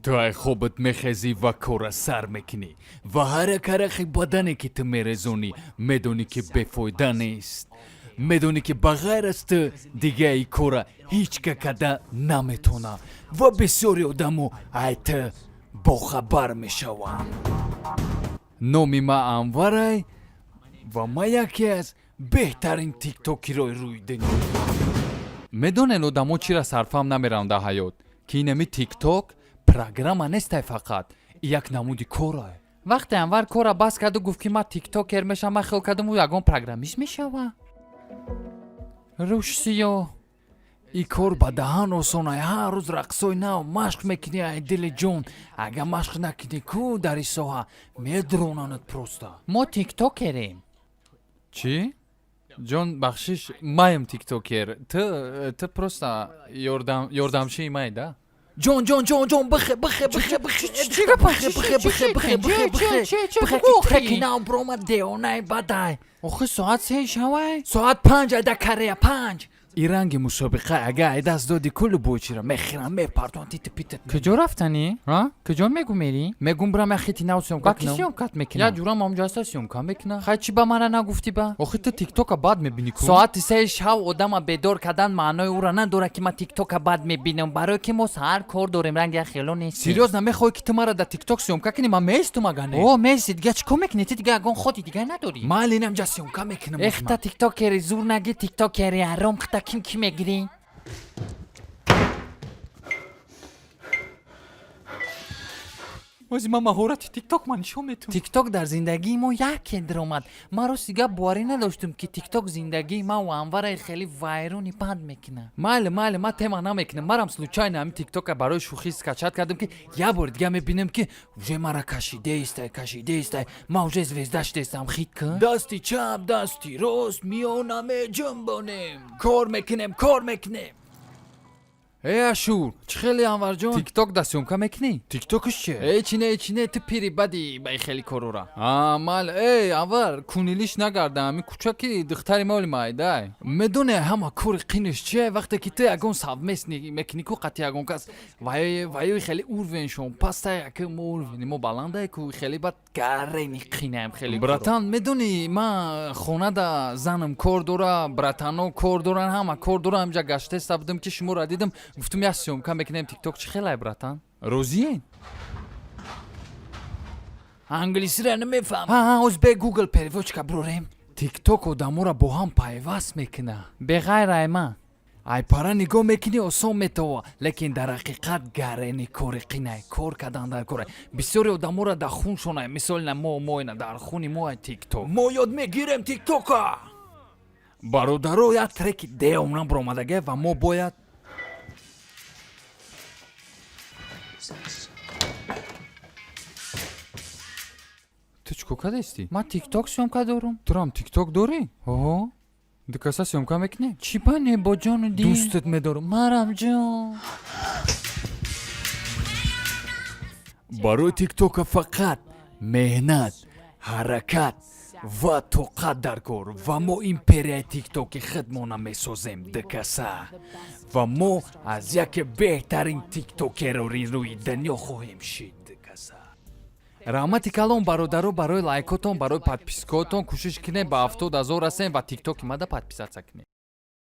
Дай хобот мехези ва кора сар мекунӣ ва ҳаракарахи бадане ки ту мерезонӣ медонӣ ки бефоида нест. Медонӣ ки ба ғайр аз ту дигаи кора ҳеҷ какада наметона ва бисёри одамо ай ту бохабар мешаванд. Номи ман Анварай ва ман яке аз беҳтарин тиктокерои рӯи дунё. Медонен одамо чира сарфам намеранд дар ҳаёт ки инами тикток программа нестай фақат як намуди корае. Вақте Анвар кора бас карду гуфт ки ман тиктокер мешавам, ман хел кардам ӯ ягон программист мешава. Рушсиё и кор ба даҳан осонае. ҳар рӯз рақсои нав машқ мекунӣ. Ай дили ҷон, агар машқ накунӣ ку дар ин соҳа медронанад просто. Мо тиктокерем. Чӣ? ҷон бахшиш, маем тиктокер. Ту просто ёрдамшии май да? ҷон бихе нав бромад деонаи бадай. Охи соат 3 шавай? Соат 5 айда Корея 5. И ранги мусобиқа ага айдаст доди кулу бочира мехирам мепартон титу питу. Куҷо рафтанӣ? Куҷо мегу мери? Мегум брам яхити нав сёмка кунам. Ва ки сёмкат мекунам? Я ҷурам омҷаста сёмка мекунам. Хай чӣ ба мана нагуфтӣ ба? Охи ту тиктока бад мебинӣ ку? Соати 3 шав одама бедор кардан маънои ӯро надорад ки ман тиктока бад мебинам. Барое ки мо саҳар кор дорем, ранги яхело нест. Серьёзно мехоҳӣ ки ту мара дар тикток сёмка кунӣ? Ман меистум агане. О, меиси дига чӣ кор мекунӣ? Ту дига ягон ходи дига надорӣ? Майли намҷа сёмка мекунам. Эх та тиктокери зур наги тиктокери аром хта ким мегирӣ? ози ман маҳорати тикток ман нишон метавонам. Тикток дар зиндагии мо яке даромад. ман рости гап боварӣ надоштум ки тикток зиндагии ман ва Анвараи хеле вайрони бад мекунад. майли ман тема намекунам. марам случайно ҳамин тиктока барои шӯхӣ скачат кардам ки як бори дига мебинам ки уже мара кашидаистай ман уже звезда шудестам. хит кун дасти чап дасти рост миёна меҷанбонем. кор мекунем. Эй Ашур, чӣ хеле Анварҷон? Тикток да сёмка мекунӣ? Тиктокш чӣ? Эчи не ту пири бади ба ин хеле корора. Мал, эй Анвар, кунилиш нагарда, ҳамин кӯчаки духтари моли майдай. Медоне ҳама кори қинш чие? вақте ки ту ягон совмест мекунӣ ку қати ягон кас ваёи хеле урвеншон пастае ки мо урвени мо баландае ку хеле бад гарени қинаем хеле. Братан, медонӣ ман хонада занам кор дора, братано кор доран, ҳама кор дора. ҳамҷа гаштеста будам ки шуморо дидам. гуфтум я сёмка мекунем тикток. чӣ хелай братан? розиен? англисиро намефаҳмам. ӯзбек гугл переводчика брорем. тикток одаморо бо ҳам пайваст мекуна. беғайр айма айпара нигоҳ мекунӣ осон метава, лекин дар ҳақиқат гарени кори қинай. кор кардан дар кора бисёри одаморо дар хун шонай. мисоли моина дар хуни мо тикток. мо ёд мегирем тиктока. бародаро як треки деомна баромадагӣ ва мо бояд ту чӣ кор кардасти? ман тикток сёмка дорам. турам тикток дорӣ? оҳо дикаса сёмка мекунӣ? чӣ ба небоҷону ди дӯстат медорам. марамҷон барои тиктока фақат меҳнат, ҳаракат ва тоқат дар кор. ва мо империяи тиктоки худмона месозем дикаса. ва мо аз яке беҳтарин тиктокерори рӯи дунё хоҳем шид дикаса. раҳмати калон бародаро барои лайкотон, барои подпискотон. кӯшиш кунем ба 70,000 расем ва тиктоки мада подписатсия кунем.